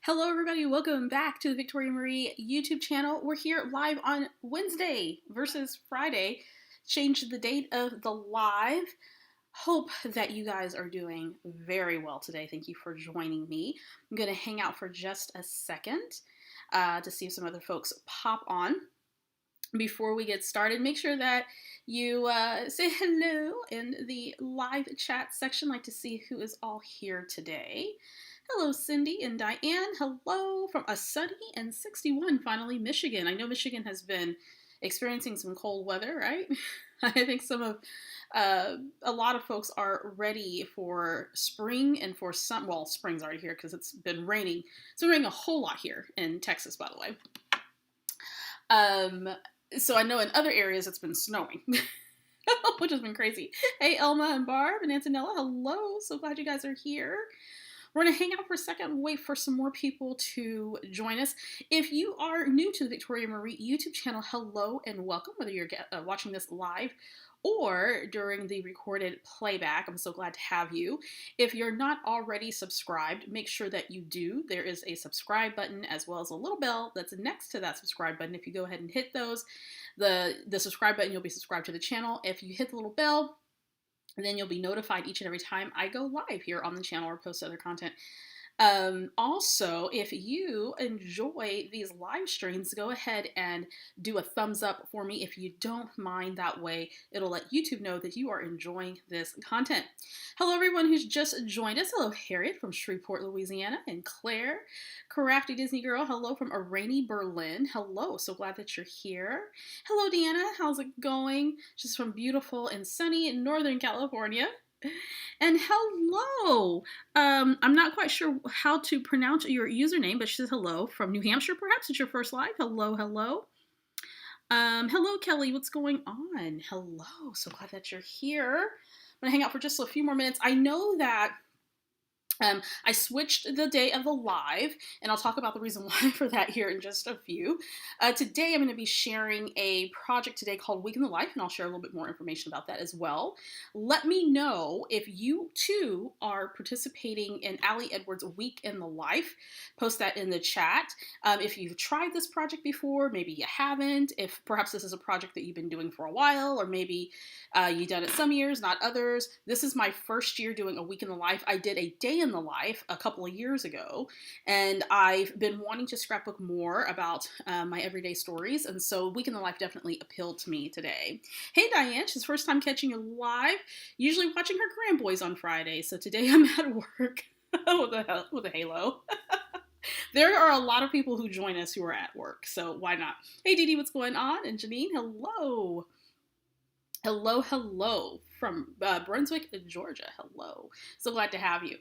Hello everybody, welcome back to the Victoria Marie YouTube channel. We're here live on Wednesday versus Friday. Changed the date of the live. Hope that you guys are doing very well today. Thank you for joining me. I'm going to hang out for just a second to see if some other folks pop on. Before we get started, make sure that you say hello in the live chat section. I'd like to see who is all here today. Hello, Cindy and Diane. Hello from a sunny and 61, finally, Michigan. I know Michigan has been experiencing some cold weather, right? I think a lot of folks are ready for spring and for some, well, spring's already here because it's been raining. It's been raining a whole lot here in Texas, by the way. So I know in other areas it's been snowing, which has been crazy. Hey, Elma and Barb and Antonella, hello. So glad you guys are here. We're going to hang out for a second and wait for some more people to join us. If you are new to the Victoria Marie YouTube channel, hello and welcome, whether you're watching this live or during the recorded playback. I'm so glad to have you. If you're not already subscribed, make sure that you do. There is a subscribe button as well as a little bell that's next to that subscribe button. If you go ahead and hit those, the subscribe button, you'll be subscribed to the channel. If you hit the little bell, and then you'll be notified each and every time I go live here on the channel or post other content. Also, if you enjoy these live streams, go ahead and do a thumbs up for me if you don't mind. That way, it'll let YouTube know that you are enjoying this content. Hello, everyone who's just joined us. Hello, Harriet from Shreveport, Louisiana, and Claire, Crafty Disney Girl. Hello from a rainy Berlin. Hello, so glad that you're here. Hello, Deanna. How's it going? She's from beautiful and sunny in Northern California. And hello, I'm not quite sure how to pronounce your username, but she says hello from New Hampshire. Perhaps it's your first live. Hello, hello. Hello, Kelly. What's going on? Hello. So glad that you're here. I'm going to hang out for just a few more minutes. I know that I switched the day of the live, and I'll talk about the reason why for that here in just a few. Today I'm going to be sharing a project today called Week in the Life, and I'll share a little bit more information about that as well. Let me know if you too are participating in Allie Edwards' Week in the Life. Post that in the chat. If you've tried this project before, maybe you haven't, if perhaps this is a project that you've been doing for a while, or maybe you've done it some years, not others. This is my first year doing a Week in the Life. I did a day in the life a couple of years ago, and I've been wanting to scrapbook more about my everyday stories, and so Week in the Life definitely appealed to me today. Hey Diane, she's first time catching you live, usually watching her grandboys on Friday, so today I'm at work with a halo. There are a lot of people who join us who are at work, so why not? Hey Dee Dee, what's going on? And Janine, hello. Hello, hello from Brunswick, Georgia. Hello. So glad to have you.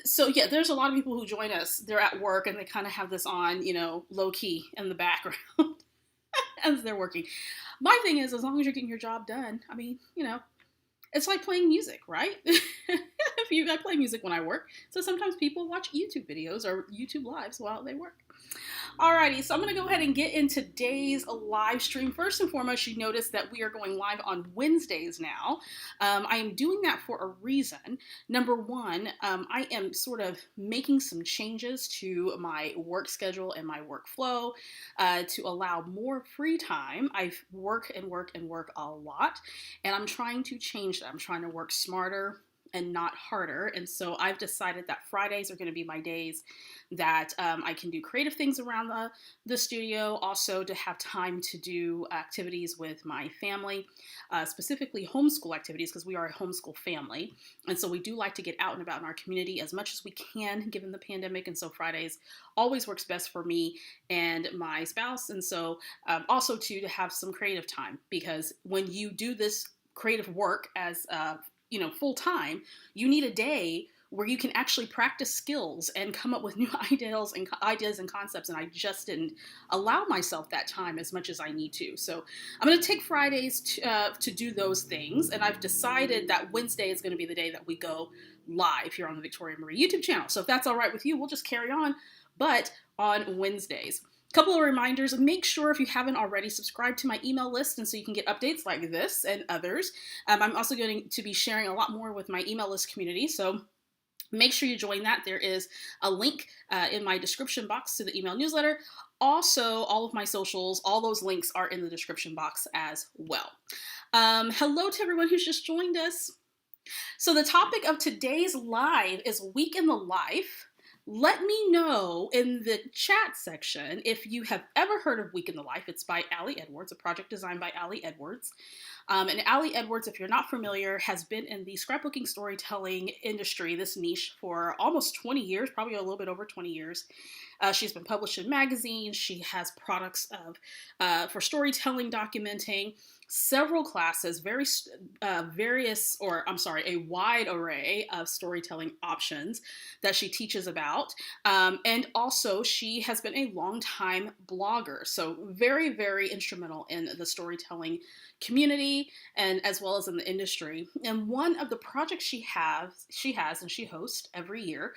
So yeah, there's a lot of people who join us. They're at work and they kind of have this on, low key in the background as they're working. My thing is, as long as you're getting your job done, I mean, it's like playing music, right? I play music when I work. So sometimes people watch YouTube videos or YouTube lives while they work. Alrighty, so I'm going to go ahead and get into today's live stream. First and foremost, you notice that we are going live on Wednesdays now. I am doing that for a reason. Number one, I am sort of making some changes to my work schedule and my workflow to allow more free time. I work and work and work a lot, and I'm trying to change that. I'm trying to work smarter and not harder. And so I've decided that Fridays are going to be my days that I can do creative things around the studio, also to have time to do activities with my family, specifically homeschool activities, because we are a homeschool family. And so we do like to get out and about in our community as much as we can given the pandemic. And so Fridays always works best for me and my spouse. And so also to have some creative time, because when you do this creative work as full time, you need a day where you can actually practice skills and come up with new ideas and concepts. And I just didn't allow myself that time as much as I need to. So I'm going to take Fridays to do those things. And I've decided that Wednesday is going to be the day that we go live here on the Victoria Marie YouTube channel. So if that's all right with you, we'll just carry on, but on Wednesdays. Couple of reminders. Make sure if you haven't already subscribed to my email list, and so you can get updates like this and others. I'm also going to be sharing a lot more with my email list community. So Make sure you join that. There is a link in my description box to the email newsletter. Also, all of my socials, all those links are in the description box as well. Hello to everyone who's just joined us. So the topic of today's live is Week in the Life. Let me know in the chat section if you have ever heard of Week in the Life. It's by Allie Edwards, a project designed by Allie Edwards. And Allie Edwards, if you're not familiar, has been in the scrapbooking storytelling industry, this niche, for almost 20 years, probably a little bit over 20 years. She's been published in magazines. She has products for storytelling, documenting, several classes, a wide array of storytelling options that she teaches about. And also she has been a longtime blogger. So very, very instrumental in the storytelling community and as well as in the industry. And one of the projects she has and she hosts every year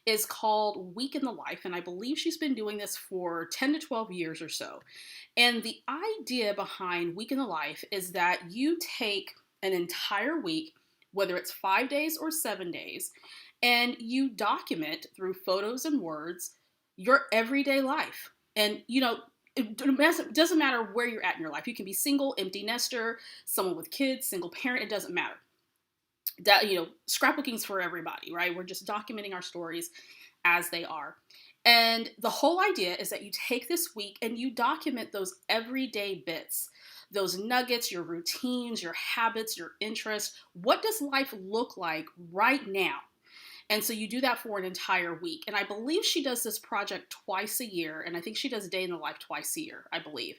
is called Week in the Life, and I believe she's been doing this for 10 to 12 years or so. And the idea behind Week in the Life is that you take an entire week, whether it's 5 days or 7 days, and you document through photos and words your everyday life. And, it doesn't matter where you're at in your life. You can be single, empty nester, someone with kids, single parent, it doesn't matter. That, scrapbooking's for everybody, right? We're just documenting our stories as they are. And the whole idea is that you take this week and you document those everyday bits, those nuggets, your routines, your habits, your interests. What does life look like right now? And so you do that for an entire week. And I believe she does this project twice a year. And I think she does Day in the Life twice a year, I believe.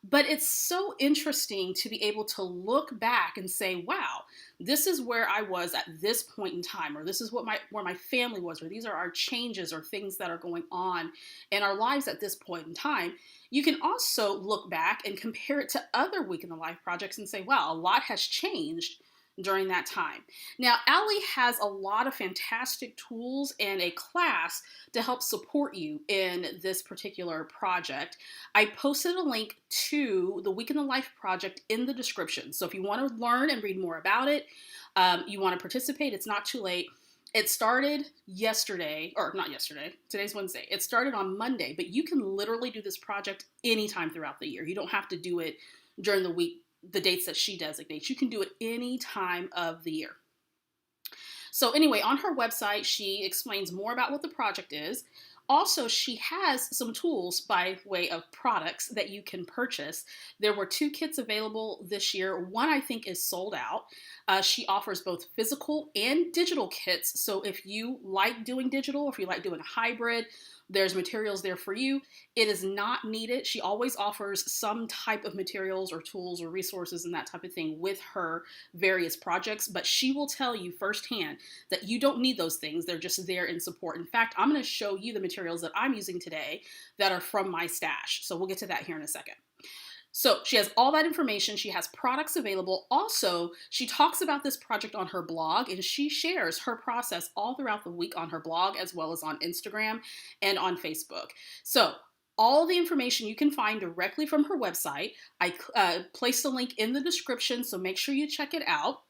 But it's so interesting to be able to look back and say, wow, this is where I was at this point in time, or this is where my family was, or these are our changes or things that are going on in our lives at this point in time. You can also look back and compare it to other Week in the Life projects and say, wow, a lot has changed during that time. Now, Allie has a lot of fantastic tools and a class to help support you in this particular project. I posted a link to the Week in the Life project in the description. So if you want to learn and read more about it, you want to participate, it's not too late. It started yesterday, or not yesterday, today's Wednesday. It started on Monday, but you can literally do this project anytime throughout the year. You don't have to do it during the week, the dates that she designates. You can do it any time of the year. So anyway, on her website, she explains more about what the project is. Also, she has some tools by way of products that you can purchase. There were 2 kits available this year. One, I think, is sold out. She offers both physical and digital kits. So if you like doing digital, if you like doing a hybrid, there's materials there for you. It is not needed. She always offers some type of materials or tools or resources and that type of thing with her various projects, but she will tell you firsthand that you don't need those things. They're just there in support. In fact, I'm going to show you the materials that I'm using today that are from my stash. So we'll get to that here in a second. So she has all that information. She has products available. Also, she talks about this project on her blog, and she shares her process all throughout the week on her blog, as well as on Instagram and on Facebook. So all the information you can find directly from her website. I placed a link in the description, so make sure you check it out.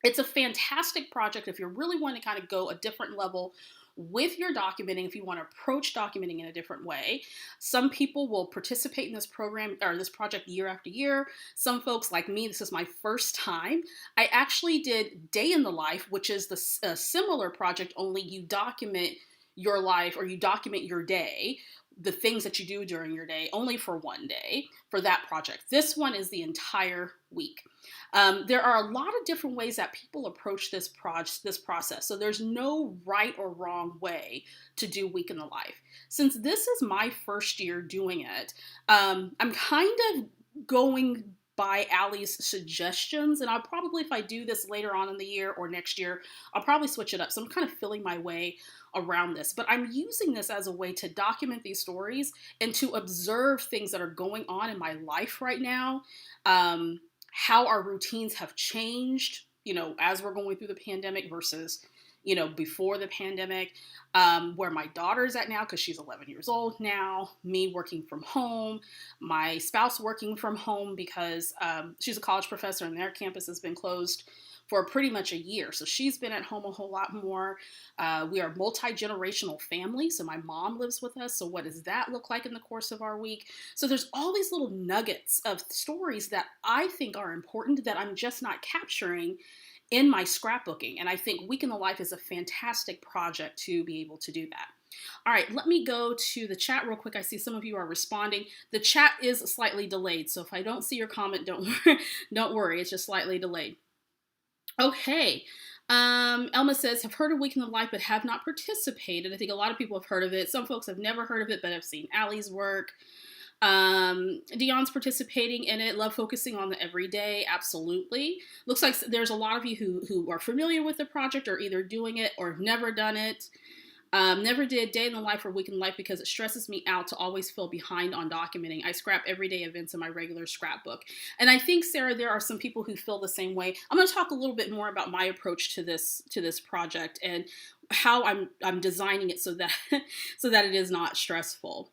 It's a fantastic project if you really want to kind of go a different level with your documenting, if you want to approach documenting in a different way. Some people will participate in this program or this project year after year. Some folks like me, this is my first time. I actually did Day in the Life, which is the similar project, only you document your life or you document your day, the things that you do during your day, only for one day for that project. This one is the entire week. There are a lot of different ways that people approach this process. So there's no right or wrong way to do Week in the Life. Since this is my first year doing it, I'm kind of going by Allie's suggestions, and I'll probably, if I do this later on in the year or next year, I'll probably switch it up. So I'm kind of feeling my way around this, but I'm using this as a way to document these stories and to observe things that are going on in my life right now, how our routines have changed, as we're going through the pandemic versus, before the pandemic, where my daughter's at now, because she's 11 years old now, me working from home, my spouse working from home because she's a college professor and their campus has been closed for pretty much a year. So she's been at home a whole lot more. We are a multi-generational family. So my mom lives with us. So what does that look like in the course of our week? So there's all these little nuggets of stories that I think are important that I'm just not capturing in my scrapbooking. And I think Week in the Life is a fantastic project to be able to do that. All right, let me go to the chat real quick. I see some of you are responding. The chat is slightly delayed. So if I don't see your comment, don't worry. It's just slightly delayed. Okay. Elma says, have heard of Week in the Life, but have not participated. I think a lot of people have heard of it. Some folks have never heard of it, but have seen Allie's work. Dion's participating in it. Love focusing on the everyday. Absolutely. Looks like there's a lot of you who are familiar with the project or either doing it or have never done it. Never did Day in the Life or Week in Life because it stresses me out to always feel behind on documenting. I scrap everyday events in my regular scrapbook. And I think, Sarah, there are some people who feel the same way. I'm going to talk a little bit more about my approach to this project and how I'm designing it so that it is not stressful.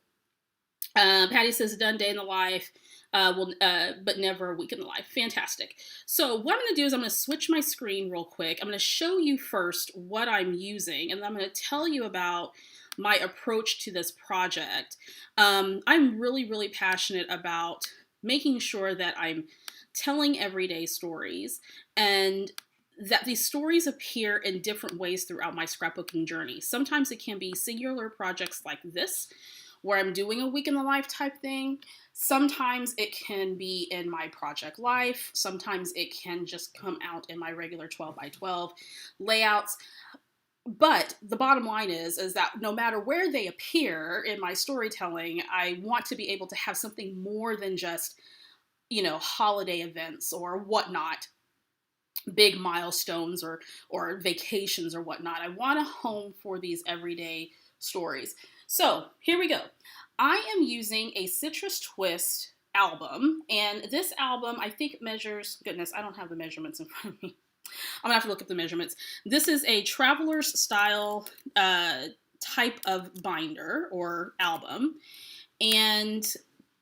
Patty says, done Day in the Life, but never a Week in the Life. Fantastic. So what I'm going to do is I'm going to switch my screen real quick. I'm going to show you first what I'm using, and then I'm going to tell you about my approach to this project. I'm really, really passionate about making sure that I'm telling everyday stories and that these stories appear in different ways throughout my scrapbooking journey. Sometimes it can be singular projects like this, where I'm doing a Week in the Life type thing. Sometimes it can be in my project life. Sometimes it can just come out in my regular 12 by 12 layouts. But the bottom line is that no matter where they appear in my storytelling, I want to be able to have something more than just, holiday events or whatnot, big milestones or vacations or whatnot. I want a home for these everyday stories. So here we go. I am using a Citrus Twist album, and this album I think measures, goodness, I don't have the measurements in front of me. I'm gonna have to look up the measurements. This is a traveler's style type of binder or album, and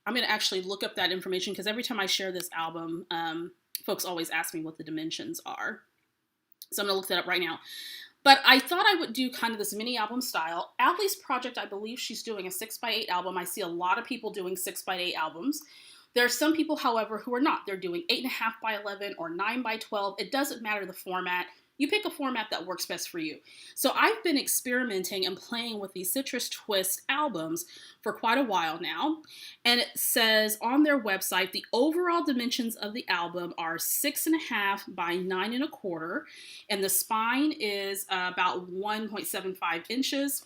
I'm gonna actually look up that information because every time I share this album, folks always ask me what the dimensions are. So I'm gonna look that up right now. But I thought I would do kind of this mini album style. Allie's project, I believe she's doing a 6x8 album. I see a lot of people doing 6x8 albums. There are some people, however, who are not. They're doing 8.5 by 11 or 9 by 12. It doesn't matter the format. You pick a format that works best for you. So I've been experimenting and playing with these Citrus Twist albums for quite a while now. And it says on their website, the overall dimensions of the album are 6.5 by 9.25. And the spine is about 1.75 inches.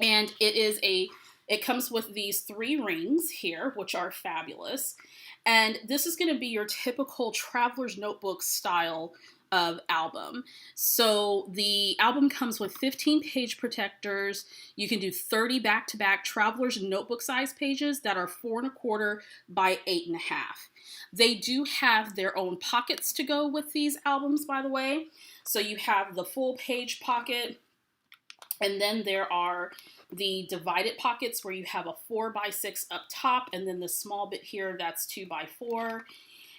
And it comes with these 3 rings here, which are fabulous. And this is going to be your typical traveler's notebook style of album. So the album comes with 15 page protectors. You can do 30 back-to-back traveler's notebook size pages that are 4.25 by 8.5. They do have their own pockets to go with these albums, by the way. So you have the full page pocket, and then there are the divided pockets where you have a 4 by 6 up top, and then the small bit here that's 2 by 4.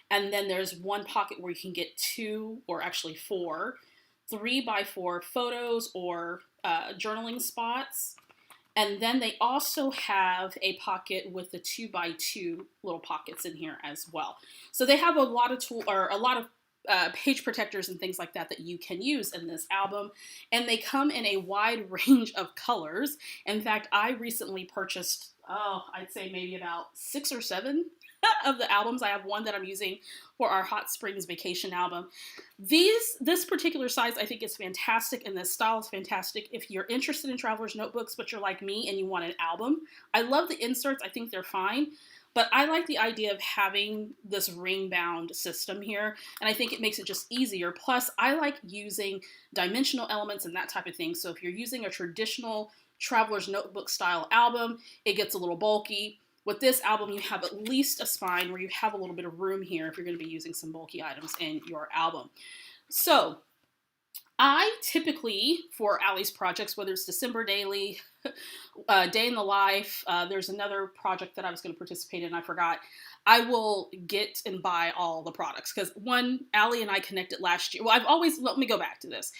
And then there's one pocket where you can get 2, or actually 4, 3 by 4 photos or journaling spots. And then they also have a pocket with the 2 by 2 little pockets in here as well. So they have a lot of page protectors and things like that you can use in this album. And they come in a wide range of colors. In fact, I recently purchased, I'd say maybe about 6 or 7 of the albums. I have one that I'm using for our Hot Springs vacation album. This particular size I think is fantastic, and this style is fantastic if you're interested in traveler's notebooks, but you're like me and you want an album. I love the inserts. I think they're fine. But I like the idea of having this ring-bound system here, and I think it makes it just easier. Plus, I like using dimensional elements and that type of thing. So if you're using a traditional traveler's notebook style album, it gets a little bulky. With this album, you have at least a spine where you have a little bit of room here if you're going to be using some bulky items in your album. So I typically, for Allie's projects, whether it's December Daily, Day in the Life, there's another project that I was going to participate in, I forgot. I will get and buy all the products because one, Allie and I connected last year. Well, let me go back to this.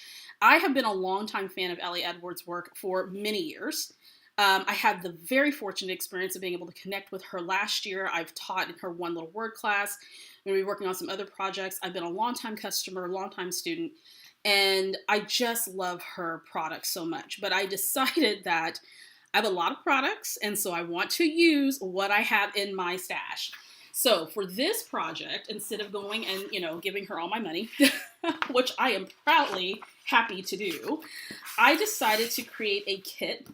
I have been a longtime fan of Ellie Edwards' work for many years. I had the very fortunate experience of being able to connect with her last year. I've taught in her one little word class. I'm going to be working on some other projects. I've been a longtime customer, longtime student, and I just love her products so much. But I decided that I have a lot of products, and so I want to use what I have in my stash. So for this project, instead of going and, giving her all my money, which I am proudly happy to do, I decided to create a kit.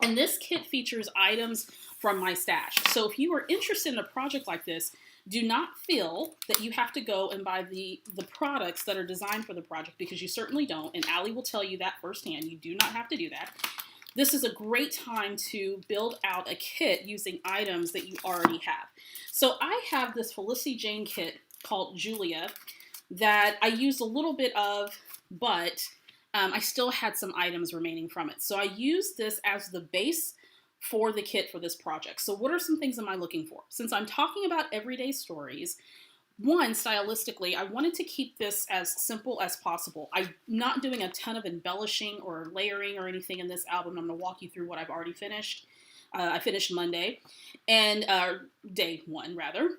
And this kit features items from my stash. So if you are interested in a project like this, do not feel that you have to go and buy the products that are designed for the project, because you certainly don't. And Allie will tell you that firsthand. You do not have to do that. This is a great time to build out a kit using items that you already have. So I have this Felicity Jane kit called Julia that I used a little bit of, but I still had some items remaining from it. So I used this as the base for the kit for this project. So what are some things am I looking for? Since I'm talking about everyday stories, one, stylistically, I wanted to keep this as simple as possible. I'm not doing a ton of embellishing or layering or anything in this album. I'm going to walk you through what I've already finished. I finished Monday, and day one, rather.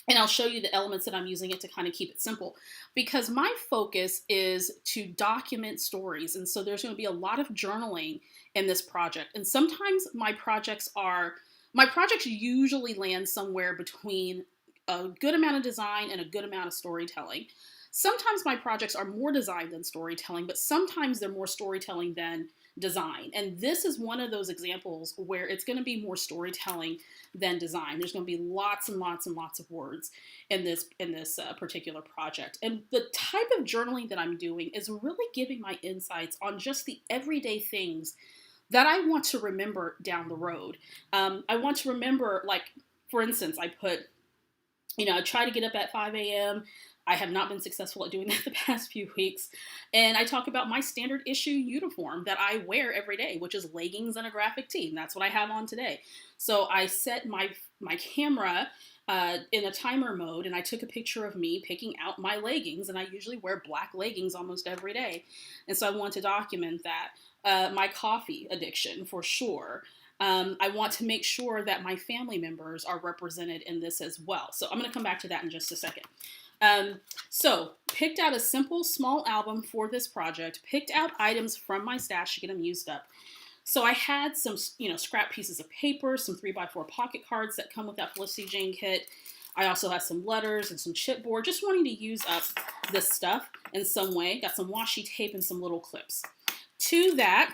And I'll show you the elements that I'm using it to kind of keep it simple, because my focus is to document stories. And so there's going to be a lot of journaling in this project. And sometimes my projects usually land somewhere between a good amount of design and a good amount of storytelling. Sometimes my projects are more design than storytelling, but sometimes they're more storytelling than design. And this is one of those examples where it's going to be more storytelling than design. There's going to be lots and lots and lots of words in this particular project. And the type of journaling that I'm doing is really giving my insights on just the everyday things that I want to remember down the road. I want to remember, like, for instance, I put, I try to get up at 5 a.m. I have not been successful at doing that the past few weeks. And I talk about my standard issue uniform that I wear every day, which is leggings and a graphic tee. And that's what I have on today. So I set my camera in a timer mode, and I took a picture of me picking out my leggings. And I usually wear black leggings almost every day. And so I want to document that. My coffee addiction, for sure. I want to make sure that my family members are represented in this as well. So I'm going to come back to that in just a second. So picked out a simple, small album for this project, picked out items from my stash to get them used up. So I had some, scrap pieces of paper, some 3x4 pocket cards that come with that Felicity Jane kit. I also have some letters and some chipboard, just wanting to use up this stuff in some way. Got some washi tape and some little clips. To that,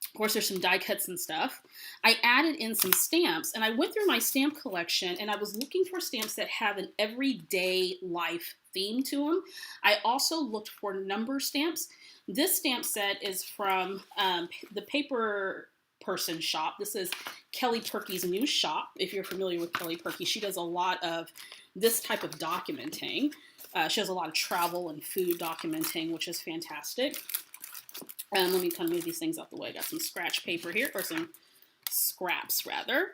of course, there's some die cuts and stuff. I added in some stamps, and I went through my stamp collection, and I was looking for stamps that have an everyday life theme to them. I also looked for number stamps. This stamp set is from the Paper Person shop. This is Kelly Perky's new shop. If you're familiar with Kelly Perky, she does a lot of this type of documenting. She does a lot of travel and food documenting, which is fantastic. Let me kind of move these things out the way. I got some scratch paper here, or some scraps rather.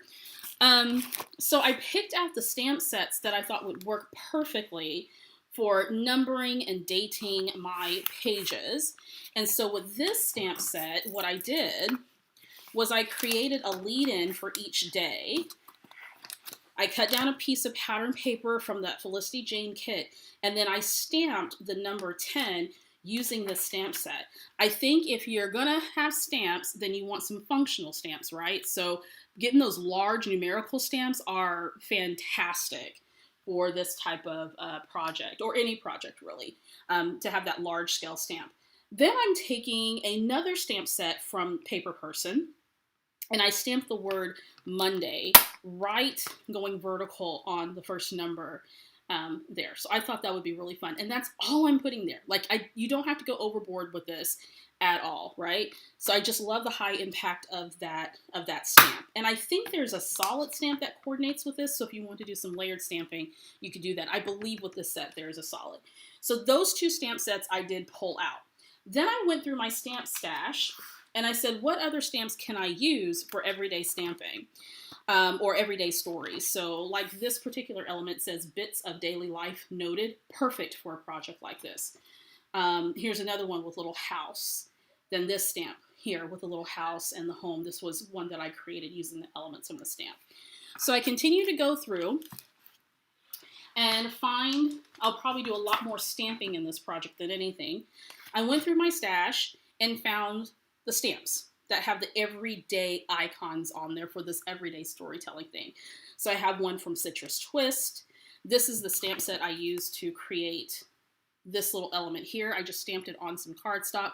So I picked out the stamp sets that I thought would work perfectly for numbering and dating my pages. And so with this stamp set, what I did was I created a lead-in for each day. I cut down a piece of pattern paper from that Felicity Jane kit, and then I stamped the number 10 using this stamp set. I think if you're gonna have stamps, then you want some functional stamps, right? So getting those large numerical stamps are fantastic for this type of project, or any project really, to have that large scale stamp. Then I'm taking another stamp set from Paper Person, and I stamped the word Monday right going vertical on the first number. there. So I thought that would be really fun. And that's all I'm putting there. Like you don't have to go overboard with this at all, right? So I just love the high impact of that stamp. And I think there's a solid stamp that coordinates with this. So if you want to do some layered stamping, you could do that. I believe with this set, there is a solid. So those two stamp sets I did pull out. Then I went through my stamp stash and I said, what other stamps can I use for everyday stamping? Or everyday stories. So like this particular element says bits of daily life noted, perfect for a project like this. Here's another one with little house. Then this stamp here with a little house and the home. This was one that I created using the elements from the stamp. So I continue to go through and find, I'll probably do a lot more stamping in this project than anything. I went through my stash and found the stamps that have the everyday icons on there for this everyday storytelling thing. So I have one from Citrus Twist. This is the stamp set I used to create this little element here. I just stamped it on some cardstock,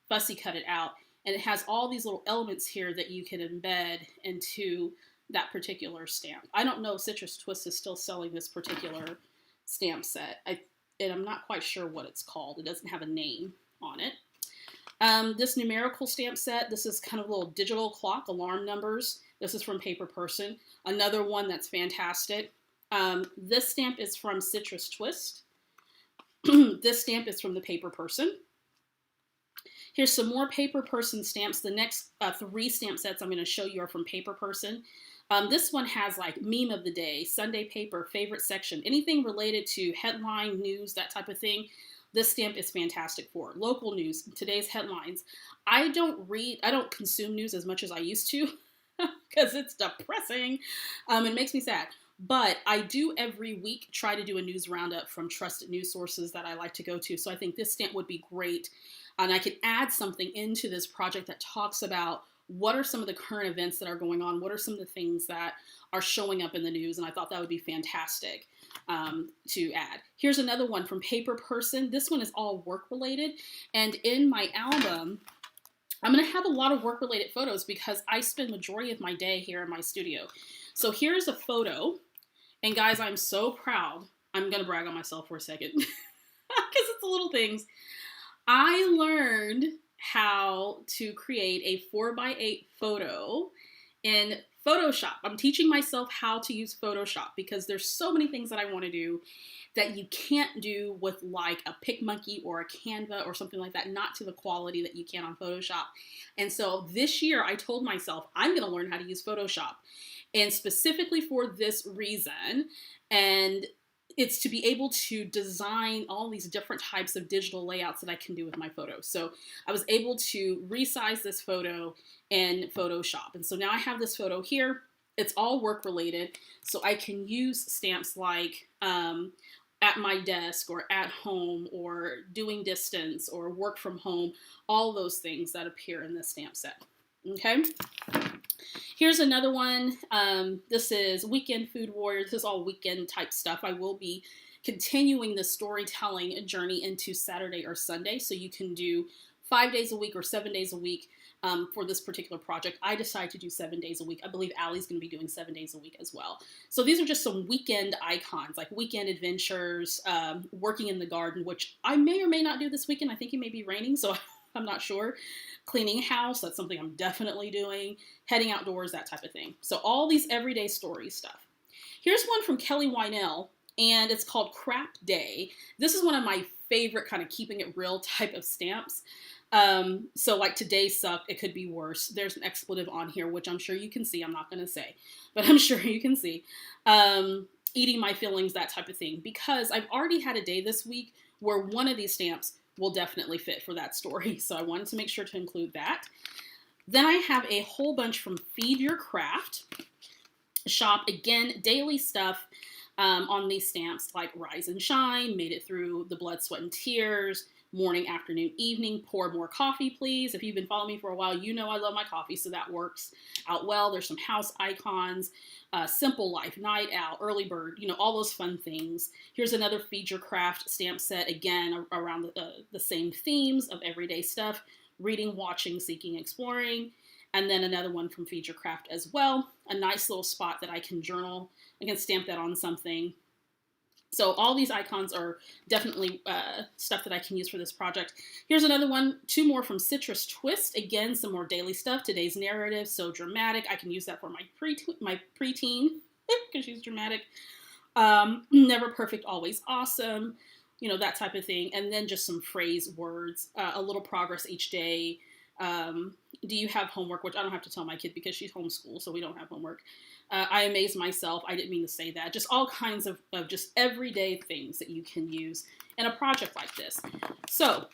fussy cut it out, and it has all these little elements here that you can embed into that particular stamp. I don't know if Citrus Twist is still selling this particular stamp set, and I'm not quite sure what it's called. It doesn't have a name on it. This numerical stamp set, this is kind of a little digital clock, alarm numbers. This is from Paper Person. Another one that's fantastic. This stamp is from Citrus Twist. This stamp is from the Paper Person. Here's some more Paper Person stamps. The next 3 stamp sets I'm going to show you are from Paper Person. This one has like meme of the day, Sunday paper, favorite section, anything related to headline, news, that type of thing. This stamp is fantastic for local news, today's headlines. I don't consume news as much as I used to because it's depressing. It makes me sad. But I do every week try to do a news roundup from trusted news sources that I like to go to. So I think this stamp would be great. And I could add something into this project that talks about what are some of the current events that are going on? What are some of the things that are showing up in the news? And I thought that would be fantastic to add. Here's another one from Paper Person. This one is all work related. And in my album, I'm going to have a lot of work related photos because I spend majority of my day here in my studio. So here's a photo. And guys, I'm so proud. I'm going to brag on myself for a second because it's the little things. I learned how to create a 4x8 photo in Photoshop. I'm teaching myself how to use Photoshop because there's so many things that I want to do that you can't do with like a PicMonkey or a Canva or something like that, not to the quality that you can on Photoshop. And so this year I told myself I'm going to learn how to use Photoshop, and specifically for this reason. And it's to be able to design all these different types of digital layouts that I can do with my photos. So I was able to resize this photo in Photoshop. And so now I have this photo here. It's all work related. So I can use stamps like at my desk or at home or doing distance or work from home, all those things that appear in this stamp set. Okay. Here's another one. This is Weekend Food Warrior. This is all weekend type stuff. I will be continuing the storytelling journey into Saturday or Sunday. So you can do 5 days a week or 7 days a week for this particular project. I decided to do 7 days a week. I believe Allie's going to be doing 7 days a week as well. So these are just some weekend icons, like weekend adventures, working in the garden, which I may or may not do this weekend. I think it may be raining, so I'm not sure. Cleaning house, that's something I'm definitely doing. Heading outdoors, that type of thing. So all these everyday story stuff. Here's one from Kelly Wynell, and it's called Crap Day. This is one of my favorite kind of keeping it real type of stamps. So like today sucked, it could be worse. There's an expletive on here, which I'm sure you can see. I'm not going to say, but I'm sure you can see. Eating my feelings, that type of thing. Because I've already had a day this week where one of these stamps will definitely fit for that story. So I wanted to make sure to include that. Then I have a whole bunch from Feed Your Craft shop. Again, daily stuff on these stamps like Rise and Shine, Made It Through the Blood, Sweat, and Tears, Morning, Afternoon, Evening, Pour More Coffee, Please. If you've been following me for a while, you know I love my coffee, so that works out well. There's some house icons, Simple Life, Night Owl, Early Bird, you know, all those fun things. Here's another Feed Your Craft stamp set, again, around the same themes of everyday stuff, reading, watching, seeking, exploring. And then another one from Feed Your Craft as well. A nice little spot that I can journal. I can stamp that on something. So all these icons are definitely stuff that I can use for this project. Here's another one, 2 more from Citrus Twist. Again, some more daily stuff. Today's narrative, so dramatic. I can use that for my preteen because she's dramatic. Never perfect, always awesome. That type of thing. And then just some phrase words, a little progress each day. Do you have homework? Which I don't have to tell my kid because she's homeschooled, so we don't have homework. I amaze myself. I didn't mean to say that. Just all kinds of just everyday things that you can use in a project like this. So,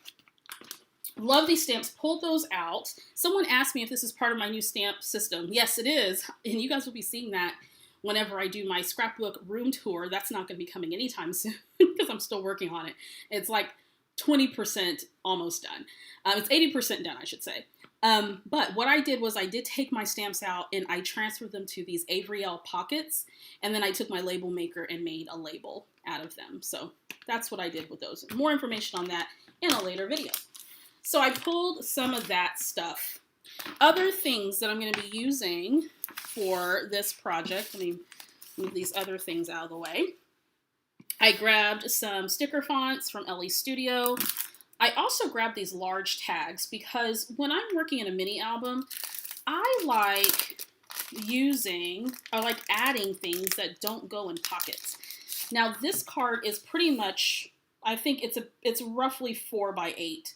love these stamps. Pulled those out. Someone asked me if this is part of my new stamp system. Yes, it is. And you guys will be seeing that whenever I do my scrapbook room tour. That's not going to be coming anytime soon because I'm still working on it. It's like 20% almost done. It's 80% done, I should say. But what I did was I did take my stamps out and I transferred them to these Avriel pockets. And then I took my label maker and made a label out of them. So that's what I did with those. More information on that in a later video. So I pulled some of that stuff. Other things that I'm going to be using for this project. Let me move these other things out of the way. I grabbed some sticker fonts from Ellie Studio. I also grabbed these large tags because when I'm working in a mini album, I like adding things that don't go in pockets. Now this card is pretty much, I think it's roughly 4x8.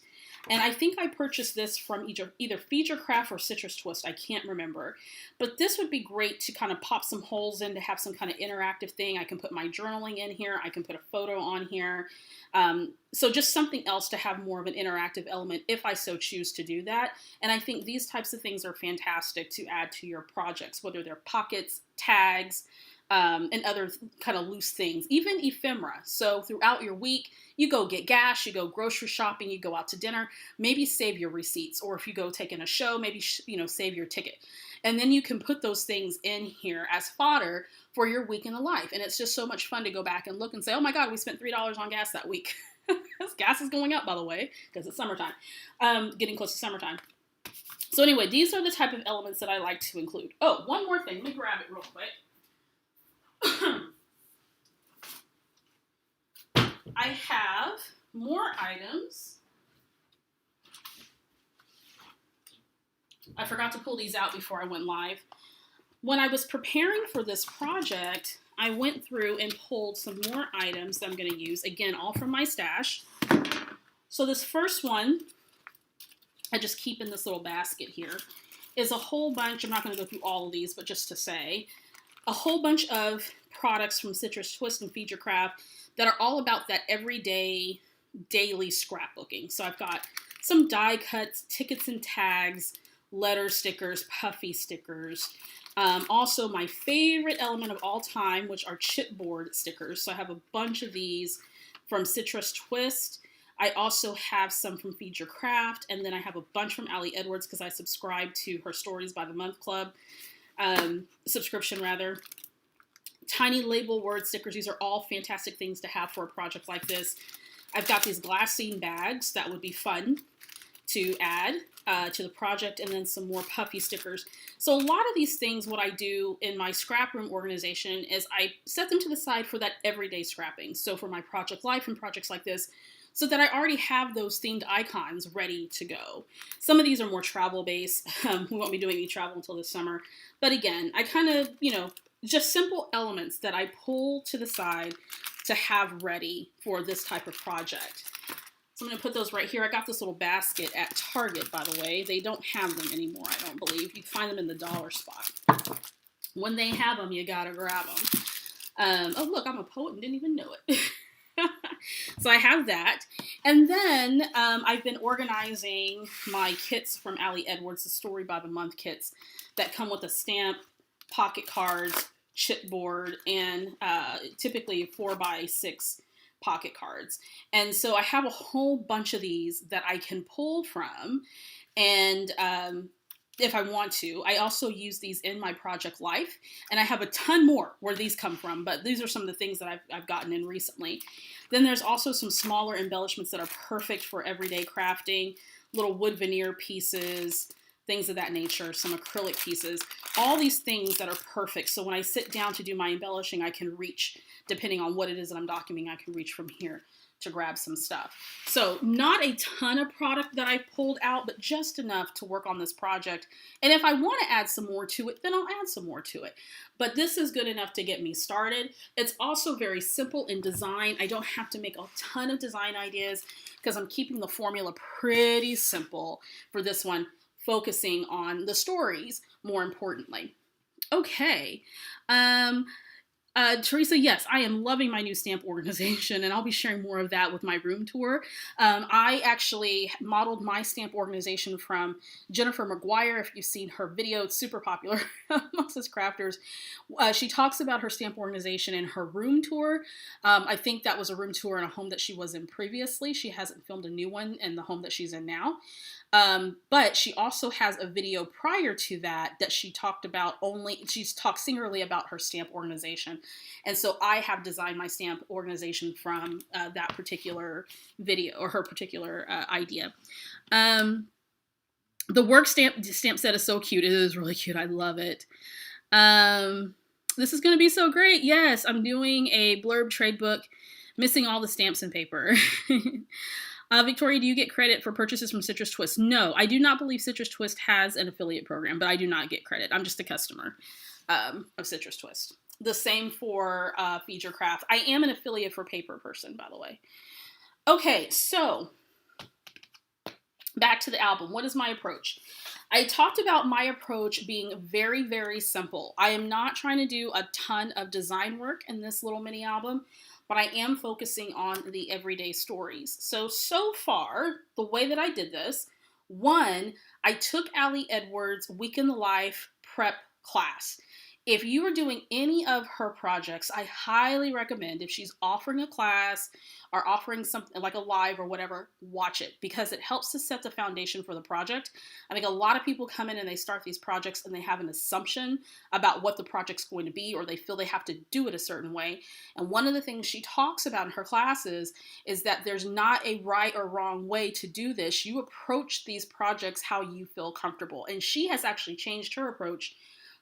And I think I purchased this from either Feature Craft or Citrus Twist. I can't remember. But this would be great to kind of pop some holes in to have some kind of interactive thing. I can put my journaling in here. I can put a photo on here. So just something else to have more of an interactive element if I so choose to do that. And I think these types of things are fantastic to add to your projects, whether they're pockets, tags, and other kind of loose things, even ephemera. So throughout your week, you go get gas, you go grocery shopping, you go out to dinner, maybe save your receipts. Or if you go take in a show, maybe, save your ticket. And then you can put those things in here as fodder for your week in the life. And it's just so much fun to go back and look and say, oh my God, we spent $3 on gas that week. Gas is going up, by the way, because it's summertime, getting close to summertime. So anyway, these are the type of elements that I like to include. Oh, one more thing. Let me grab it real quick. I have more items. I forgot to pull these out before I went live. When I was preparing for this project, I went through and pulled some more items that I'm going to use. Again, all from my stash. So this first one, I just keep in this little basket here, is a whole bunch. I'm not going to go through all of these, but just to say, a whole bunch of products from Citrus Twist and Feature Craft that are all about that everyday, daily scrapbooking. So I've got some die cuts, tickets and tags, letter stickers, puffy stickers. Also my favorite element of all time, which are chipboard stickers. So I have a bunch of these from Citrus Twist. I also have some from Feature Craft, and then I have a bunch from Allie Edwards because I subscribe to her Stories by the Month Club. Subscription rather. Tiny label word stickers. These are all fantastic things to have for a project like this. I've got these glassine bags that would be fun to add to the project, and then some more puffy stickers. So a lot of these things, what I do in my scrap room organization is I set them to the side for that everyday scrapping. So for my project life and projects like this, so that I already have those themed icons ready to go. Some of these are more travel based. We won't be doing any travel until this summer. But again, I kind of, just simple elements that I pull to the side to have ready for this type of project. So I'm going to put those right here. I got this little basket at Target, by the way. They don't have them anymore, I don't believe. You can find them in the dollar spot. When they have them, you got to grab them. Oh, look, I'm a poet and didn't even know it. So I have that. And then I've been organizing my kits from Allie Edwards, the Story by the Month kits that come with a stamp, pocket cards, chipboard, and typically 4x6 pocket cards. And so I have a whole bunch of these that I can pull from. And if I want to. I also use these in my project life, and I have a ton more where these come from, but these are some of the things that I've gotten in recently. Then there's also some smaller embellishments that are perfect for everyday crafting, little wood veneer pieces. things of that nature, some acrylic pieces, all these things that are perfect. So when I sit down to do my embellishing, I can reach, depending on what it is that I'm documenting, I can reach from here to grab some stuff. So not a ton of product that I pulled out, but just enough to work on this project. And if I want to add some more to it, then I'll add some more to it. But this is good enough to get me started. It's also very simple in design. I don't have to make a ton of design ideas because I'm keeping the formula pretty simple for this one, focusing on the stories more importantly. Okay. Teresa, yes, I am loving my new stamp organization, and I'll be sharing more of that with my room tour. I actually modeled my stamp organization from Jennifer McGuire. If you've seen her video, it's super popular amongst us crafters. She talks about her stamp organization in her room tour. I think that was a room tour in a home that she was in previously. She hasn't filmed a new one in the home that she's in now. But she also has a video prior to that she talked about she's talked singularly about her stamp organization. And so I have designed my stamp organization from that particular video or her particular idea. The work stamp set is so cute. It is really cute. I love it. This is going to be so great. Yes, I'm doing a blurb trade book, missing all the stamps and paper. Victoria, do you get credit for purchases from Citrus Twist? No, I do not believe Citrus Twist has an affiliate program, but I do not get credit. I'm just a customer of Citrus Twist. The same for Feed Your Craft. I am an affiliate for Paper Person, by the way. Okay, so back to the album. What is my approach? I talked about my approach being very, very simple. I am not trying to do a ton of design work in this little mini album, but I am focusing on the everyday stories. So far, the way that I did this, one, I took Allie Edwards' Week in the Life prep class. If you are doing any of her projects, I highly recommend, if she's offering a class or offering something like a live or whatever, watch it because it helps to set the foundation for the project. I think a lot of people come in and they start these projects and they have an assumption about what the project's going to be, or they feel they have to do it a certain way. And one of the things she talks about in her classes is that there's not a right or wrong way to do this. You approach these projects how you feel comfortable. And she has actually changed her approach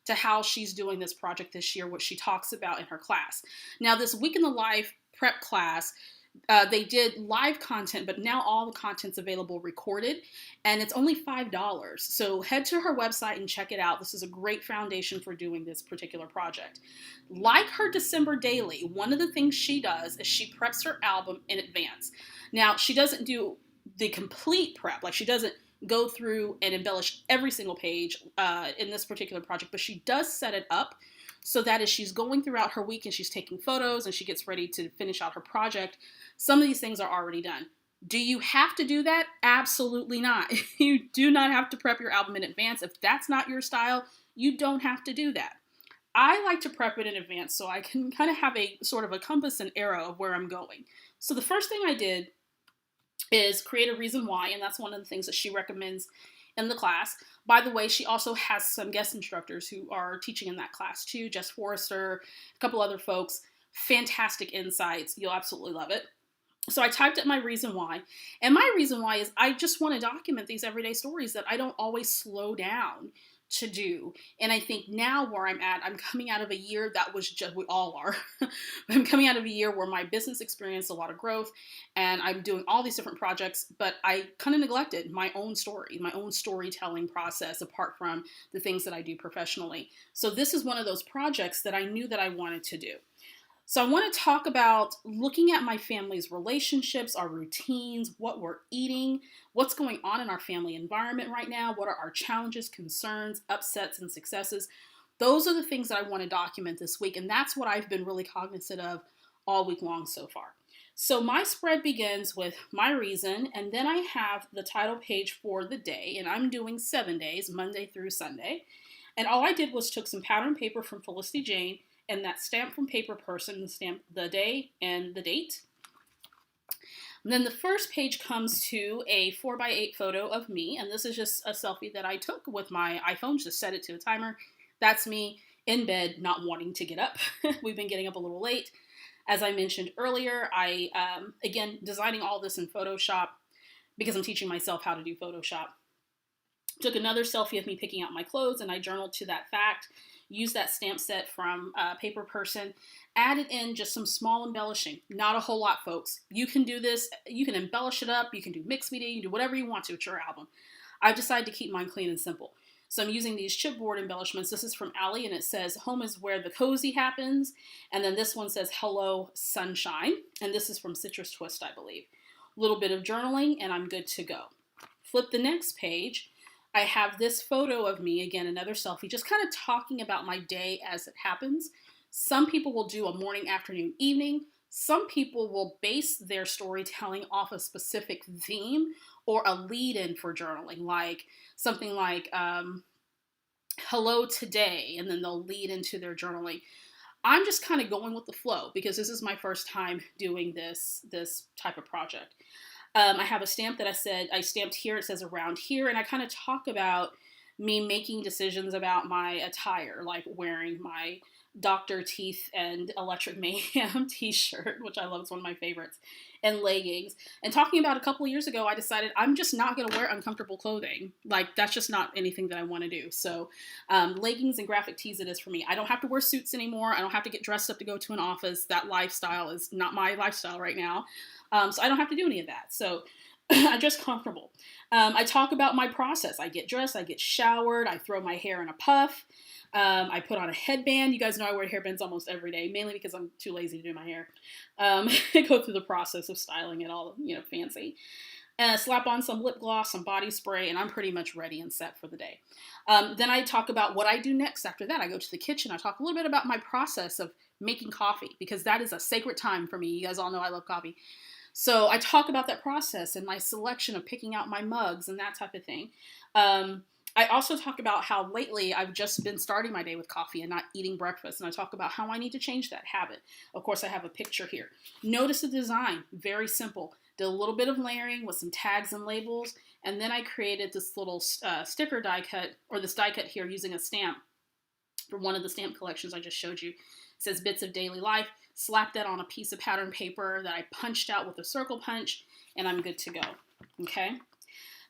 to how she's doing this project this year, what she talks about in her class. Now, this Week in the Life prep class, they did live content, but now all the content's available recorded, and it's only $5. So head to her website and check it out. This is a great foundation for doing this particular project. Like her December Daily, one of the things she does is she preps her album in advance. Now, she doesn't do the complete prep, like she doesn't go through and embellish every single page in this particular project, but she does set it up so that as she's going throughout her week and she's taking photos and she gets ready to finish out her project, some of these things are already done. Do you have to do that? Absolutely not. You do not have to prep your album in advance. If that's not your style, you don't have to do that. I like to prep it in advance so I can kind of have a sort of a compass and arrow of where I'm going. So the first thing I did is create a reason why, and that's one of the things that she recommends in the class. By the way, she also has some guest instructors who are teaching in that class too, Jess Forrester, a couple other folks. Fantastic insights. You'll absolutely love it. So I typed up my reason why, and my reason why is I just want to document these everyday stories that I don't always slow down to do. And I think now where I'm at, I'm coming out of a year that was just, we all are, I'm coming out of a year where my business experienced a lot of growth and I'm doing all these different projects, but I kind of neglected my own story, my own storytelling process apart from the things that I do professionally. So this is one of those projects that I knew that I wanted to do. So I want to talk about looking at my family's relationships, our routines, what we're eating, what's going on in our family environment right now, what are our challenges, concerns, upsets, and successes. Those are the things that I want to document this week, and that's what I've been really cognizant of all week long so far. So my spread begins with my reason, and then I have the title page for the day, and I'm doing 7 days, Monday through Sunday. And all I did was took some pattern paper from Felicity Jane and that stamp from Paper Person, stamp the day and the date. And then the first page comes to a 4x8 photo of me, and this is just a selfie that I took with my iPhone, just set it to a timer. That's me in bed, not wanting to get up. We've been getting up a little late. As I mentioned earlier, I, again, designing all this in Photoshop because I'm teaching myself how to do Photoshop. Took another selfie of me picking out my clothes, and I journaled to that fact. Used that stamp set from Paper Person. Added in just some small embellishing. Not a whole lot, folks. You can do this. You can embellish it up. You can do mixed media. You can do whatever you want to. It's your album. I've decided to keep mine clean and simple. So I'm using these chipboard embellishments. This is from Allie, and it says, home is where the cozy happens. And then this one says, hello, sunshine. And this is from Citrus Twist, I believe. A little bit of journaling, and I'm good to go. Flip the next page. I have this photo of me, again, another selfie, just kind of talking about my day as it happens. Some people will do a morning, afternoon, evening. Some people will base their storytelling off a specific theme or a lead-in for journaling, like something like, hello today, and then they'll lead into their journaling. I'm just kind of going with the flow because this is my first time doing this type of project. I have a stamp that I stamped here. It says around here. And I kind of talk about me making decisions about my attire, like wearing my Dr. Teeth and Electric Mayhem t-shirt, which I love. It's one of my favorites, and leggings. And talking about a couple of years ago, I decided I'm just not going to wear uncomfortable clothing. Like, that's just not anything that I want to do. So leggings and graphic tees it is for me. I don't have to wear suits anymore. I don't have to get dressed up to go to an office. That lifestyle is not my lifestyle right now. So I don't have to do any of that. So I'm just comfortable. I talk about my process. I get dressed, I get showered, I throw my hair in a puff. I put on a headband. You guys know I wear hairband almost every day, mainly because I'm too lazy to do my hair. I go through the process of styling it all, fancy. Slap on some lip gloss, some body spray, and I'm pretty much ready and set for the day. Then I talk about what I do next after that. I go to the kitchen. I talk a little bit about my process of making coffee, because that is a sacred time for me. You guys all know I love coffee. So I talk about that process and my selection of picking out my mugs and that type of thing. I also talk about how lately I've just been starting my day with coffee and not eating breakfast. And I talk about how I need to change that habit. Of course, I have a picture here. Notice the design, very simple. Did a little bit of layering with some tags and labels. And then I created this little sticker die cut, or this die cut here using a stamp from one of the stamp collections I just showed you. It says Bits of Daily Life. Slap that on a piece of pattern paper that I punched out with a circle punch, and I'm good to go. Okay?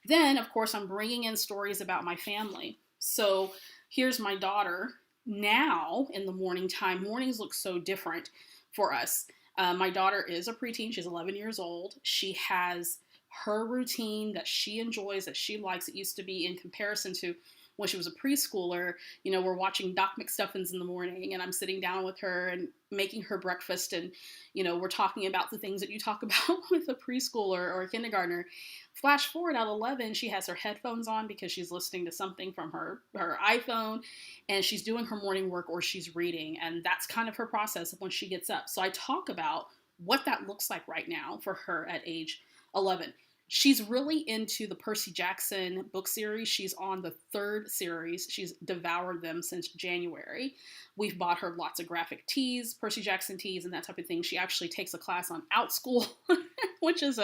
Then, of course, I'm bringing in stories about my family. So here's my daughter now in the morning time. Mornings look so different for us. My daughter is a preteen. She's 11 years old. She has her routine that she enjoys, that she likes. It used to be in comparison to when she was a preschooler. We're watching Doc McStuffins in the morning, and I'm sitting down with her and making her breakfast, and we're talking about the things that you talk about with a preschooler or a kindergartner. Flash forward at 11, she has her headphones on because she's listening to something from her iPhone, and she's doing her morning work or she's reading, and that's kind of her process when she gets up. So I talk about what that looks like right now for her at age 11. She's really into the Percy Jackson book series. She's on the 3rd series. She's devoured them since January. We've bought her lots of graphic tees, Percy Jackson tees, and that type of thing. She actually takes a class on OutSchool, which is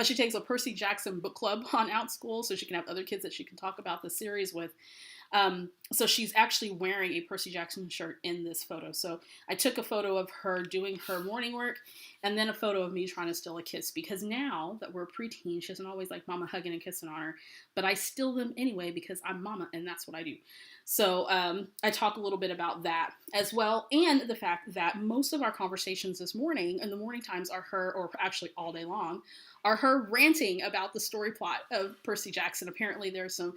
she takes a Percy Jackson book club on OutSchool, so she can have other kids that she can talk about the series with. So she's actually wearing a Percy Jackson shirt in this photo. So I took a photo of her doing her morning work, and then a photo of me trying to steal a kiss, because now that we're preteen, she doesn't always like mama hugging and kissing on her, but I steal them anyway because I'm mama and that's what I do. So I talk a little bit about that as well, and the fact that most of our conversations this morning in the morning times are her, or actually all day long, are her ranting about the story plot of Percy Jackson. Apparently there's some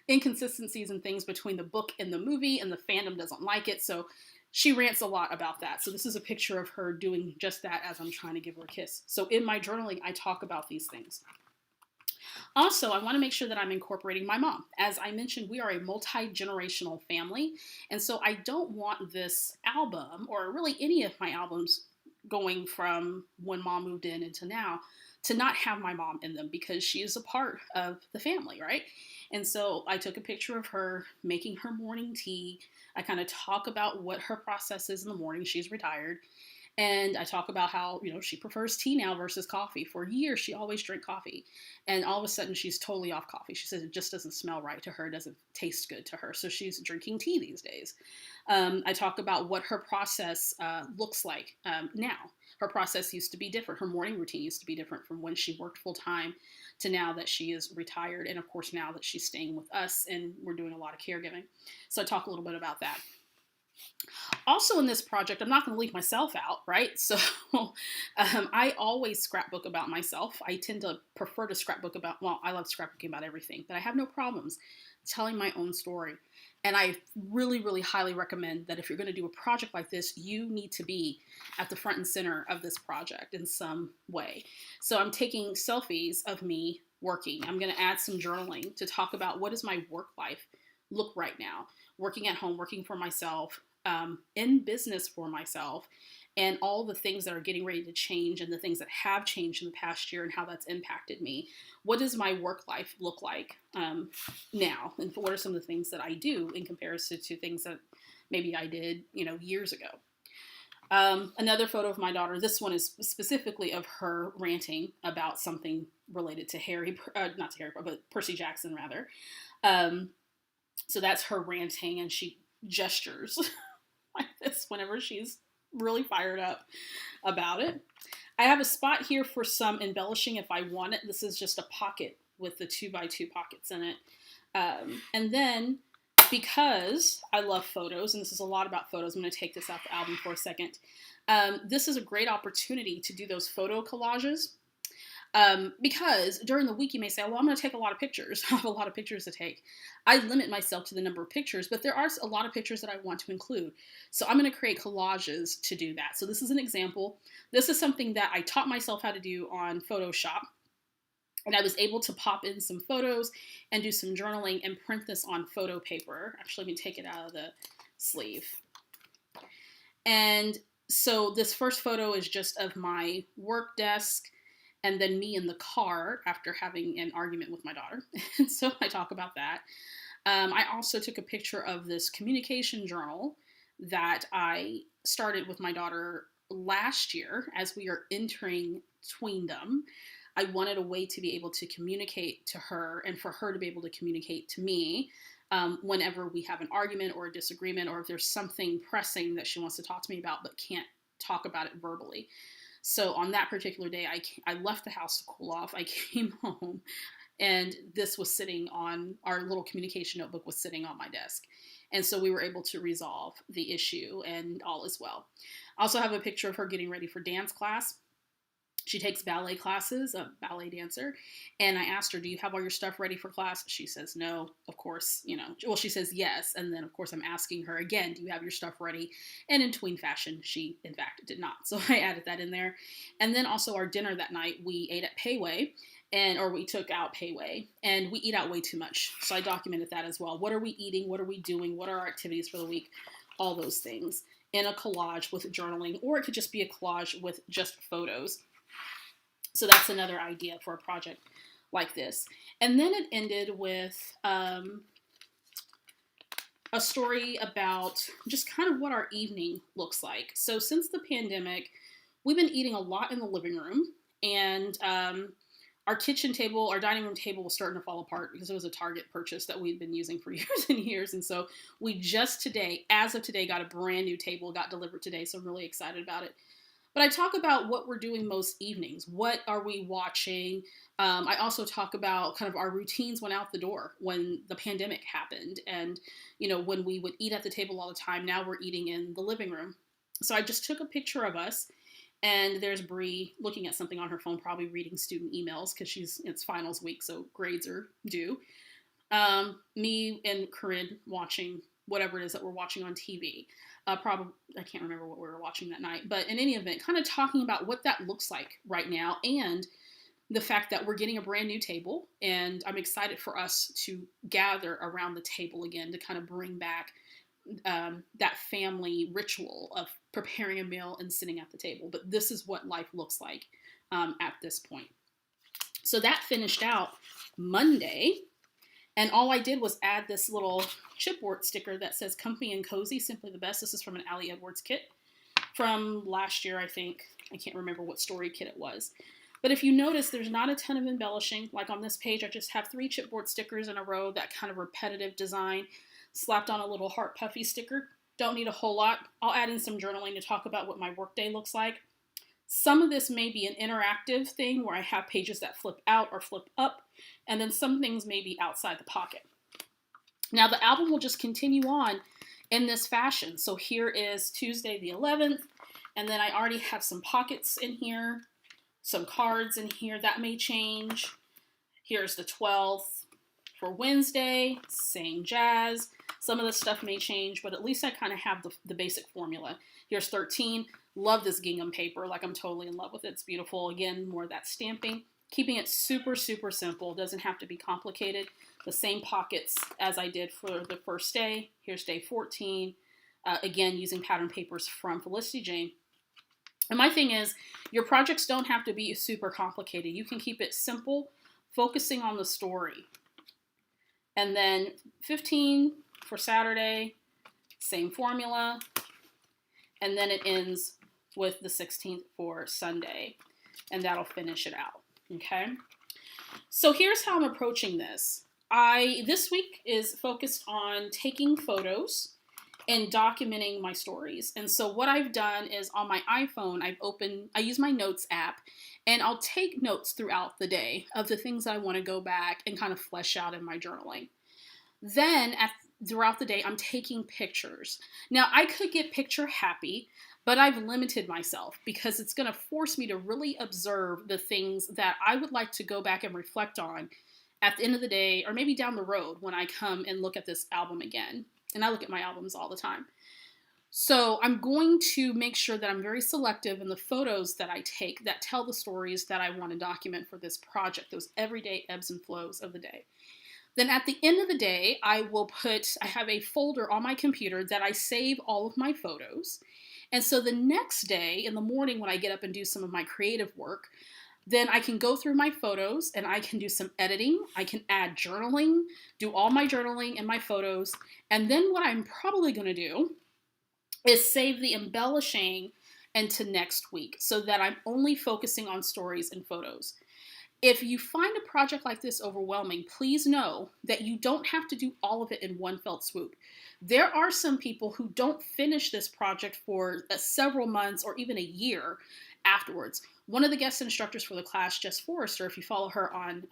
inconsistencies and things between the book and the movie, and the fandom doesn't like it, so she rants a lot about that. So this is a picture of her doing just that as I'm trying to give her a kiss. So in my journaling, I talk about these things. Also, I want to make sure that I'm incorporating my mom. As I mentioned, we are a multi-generational family, and so I don't want this album, or really any of my albums going from when mom moved in into now, to not have my mom in them, because she is a part of the family, right? And so I took a picture of her making her morning tea. I kind of talk about what her process is in the morning. She's retired. And I talk about how, she prefers tea now versus coffee. For years, she always drank coffee. And all of a sudden, she's totally off coffee. She says it just doesn't smell right to her. It doesn't taste good to her. So she's drinking tea these days. I talk about what her process looks like now. her process used to be different. Her morning routine used to be different from when she worked full time to now that she is retired. And of course, now that she's staying with us and we're doing a lot of caregiving. So I talk a little bit about that. Also in this project, I'm not going to leave myself out, right? So I always scrapbook about myself. I tend to prefer to scrapbook about, well, I love scrapbooking about everything, but I have no problems telling my own story. And I really, really highly recommend that if you're going to do a project like this, you need to be at the front and center of this project in some way. So I'm taking selfies of me working. I'm going to add some journaling to talk about what does my work life look right now. Working at home, working for myself, in business for myself, and all the things that are getting ready to change and the things that have changed in the past year and how that's impacted me. What does my work life look like now? And what are some of the things that I do in comparison to things that maybe I did, years ago? Another photo of my daughter. This one is specifically of her ranting about something related to not to Harry, but Percy Jackson rather. So that's her ranting, and she gestures like this whenever she's really fired up about it. I have a spot here for some embellishing if I want it. This is just a pocket with the 2x2 pockets in it. And then because I love photos, and this is a lot about photos, I'm going to take this out the album for a second. This is a great opportunity to do those photo collages. Because during the week you may say, well, I'm going to take a lot of pictures. I have a lot of pictures to take. I limit myself to the number of pictures, but there are a lot of pictures that I want to include. So I'm going to create collages to do that. So this is an example. This is something that I taught myself how to do on Photoshop. And I was able to pop in some photos and do some journaling and print this on photo paper. Actually, let me take it out of the sleeve. And so this first photo is just of my work desk, and then me in the car after having an argument with my daughter. And so I talk about that. I also took a picture of this communication journal that I started with my daughter last year as we are entering tweendom. I wanted a way to be able to communicate to her and for her to be able to communicate to me whenever we have an argument or a disagreement, or if there's something pressing that she wants to talk to me about but can't talk about it verbally. So on that particular day, I left the house to cool off. I came home, and this was sitting on, our little communication notebook was sitting on my desk. And so we were able to resolve the issue, and all is well. I also have a picture of her getting ready for dance class. She takes ballet classes, a ballet dancer, and I asked her, do you have all your stuff ready for class? She says no, of course, well, she says yes, and then of course I'm asking her again, do you have your stuff ready? And in tween fashion, she in fact did not, so I added that in there. And then also our dinner that night, we ate at Payway, or we took out Payway, and we eat out way too much, so I documented that as well. What are we eating? What are we doing? What are our activities for the week? All those things in a collage with journaling, or it could just be a collage with just photos. So that's another idea for a project like this. And then it ended with a story about just kind of what our evening looks like. So since the pandemic, we've been eating a lot in the living room, and our kitchen table, our dining room table was starting to fall apart because it was a Target purchase that we'd been using for years and years. And so we just today, as of today, got a brand new table, got delivered today. So I'm really excited about it. But I talk about what we're doing most evenings. What are we watching? I also talk about kind of our routines went out the door when the pandemic happened. And, when we would eat at the table all the time, now we're eating in the living room. So I just took a picture of us, and there's Bree looking at something on her phone, probably reading student emails because it's finals week, so grades are due. Me and Corinne watching whatever it is that we're watching on TV. Probably, I can't remember what we were watching that night, but in any event, kind of talking about what that looks like right now, and the fact that we're getting a brand new table, and I'm excited for us to gather around the table again to kind of bring back that family ritual of preparing a meal and sitting at the table. But this is what life looks like at this point. So that finished out Monday. And all I did was add this little chipboard sticker that says comfy and cozy, simply the best. This is from an Allie Edwards kit from last year, I think. I can't remember what story kit it was. But if you notice, there's not a ton of embellishing. Like on this page, I just have 3 chipboard stickers in a row, that kind of repetitive design, slapped on a little heart puffy sticker. Don't need a whole lot. I'll add in some journaling to talk about what my workday looks like. Some of this may be an interactive thing where I have pages that flip out or flip up, and then some things may be outside the pocket. Now the album will just continue on in this fashion. So here is Tuesday the 11th, and then I already have some pockets in here, some cards in here. That may change. Here's the 12th for Wednesday, same jazz. Some of the stuff may change, but at least I kind of have the basic formula. Here's 13. Love this gingham paper. Like, I'm totally in love with it. It's beautiful. Again, more of that stamping. Keeping it super, super simple. Doesn't have to be complicated. The same pockets as I did for the first day. Here's day 14. Again, using pattern papers from Felicity Jane. And my thing is, your projects don't have to be super complicated. You can keep it simple, focusing on the story. And then 15 for Saturday, same formula. And then it ends with the 16th for Sunday. And that'll finish it out. Okay? So here's how I'm approaching this. This week is focused on taking photos and documenting my stories. And so what I've done is on my iPhone, I use my notes app, and I'll take notes throughout the day of the things I want to go back and kind of flesh out in my journaling. Then throughout the day, I'm taking pictures. Now, I could get picture happy, but I've limited myself because it's going to force me to really observe the things that I would like to go back and reflect on at the end of the day, or maybe down the road when I come and look at this album again. And I look at my albums all the time. So I'm going to make sure that I'm very selective in the photos that I take that tell the stories that I want to document for this project, those everyday ebbs and flows of the day. Then at the end of the day, I have a folder on my computer that I save all of my photos. And so the next day in the morning when I get up and do some of my creative work, then I can go through my photos and I can do some editing. I can add journaling, do all my journaling and my photos. And then what I'm probably going to do is save the embellishing into next week so that I'm only focusing on stories and photos. If you find a project like this overwhelming, please know that you don't have to do all of it in one fell swoop. There are some people who don't finish this project for several months or even a year afterwards. One of the guest instructors for the class, Jess Forrester, if you follow her on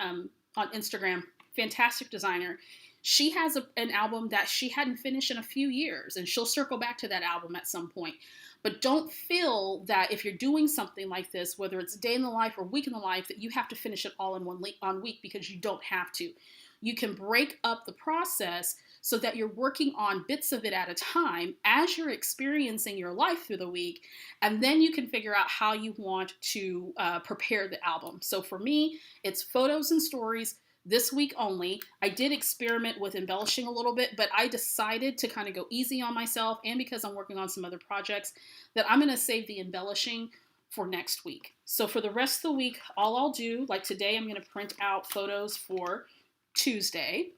Instagram, fantastic designer. She has an album that she hadn't finished in a few years, and she'll circle back to that album at some point. But don't feel that if you're doing something like this, whether it's day in the life or week in the life, that you have to finish it all in one week, because you don't have to. You can break up the process so that you're working on bits of it at a time as you're experiencing your life through the week, and then you can figure out how you want to prepare the album. So for me, it's photos and stories this week only. I did experiment with embellishing a little bit, but I decided to kind of go easy on myself, and because I'm working on some other projects, that I'm going to save the embellishing for next week. So for the rest of the week, all I'll do, like today, I'm going to print out photos for Tuesday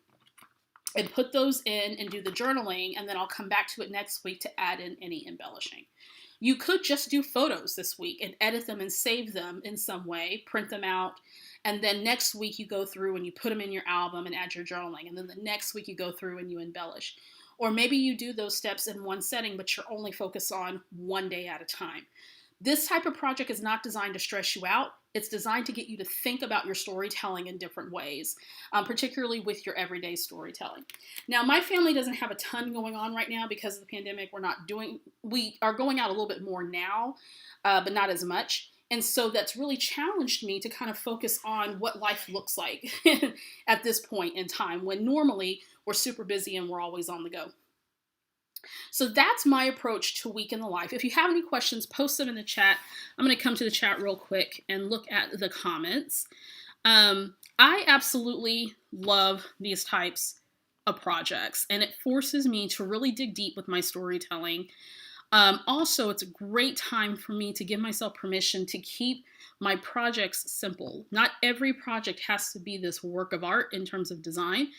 and put those in and do the journaling, and then I'll come back to it next week to add in any embellishing. You could just do photos this week and edit them and save them in some way, print them out, and then next week you go through and you put them in your album and add your journaling, and then the next week you go through and you embellish. Or maybe you do those steps in one setting, but you're only focused on one day at a time. This type of project is not designed to stress you out. It's designed to get you to think about your storytelling in different ways, particularly with your everyday storytelling. Now, my family doesn't have a ton going on right now because of the pandemic. We are going out a little bit more now, but not as much. And so that's really challenged me to kind of focus on what life looks like at this point in time, when normally we're super busy and we're always on the go. So that's my approach to Week in the Life. If you have any questions, post them in the chat. I'm going to come to the chat real quick and look at the comments. I absolutely love these types of projects, and it forces me to really dig deep with my storytelling. Also, it's a great time for me to give myself permission to keep my projects simple. Not every project has to be this work of art in terms of design,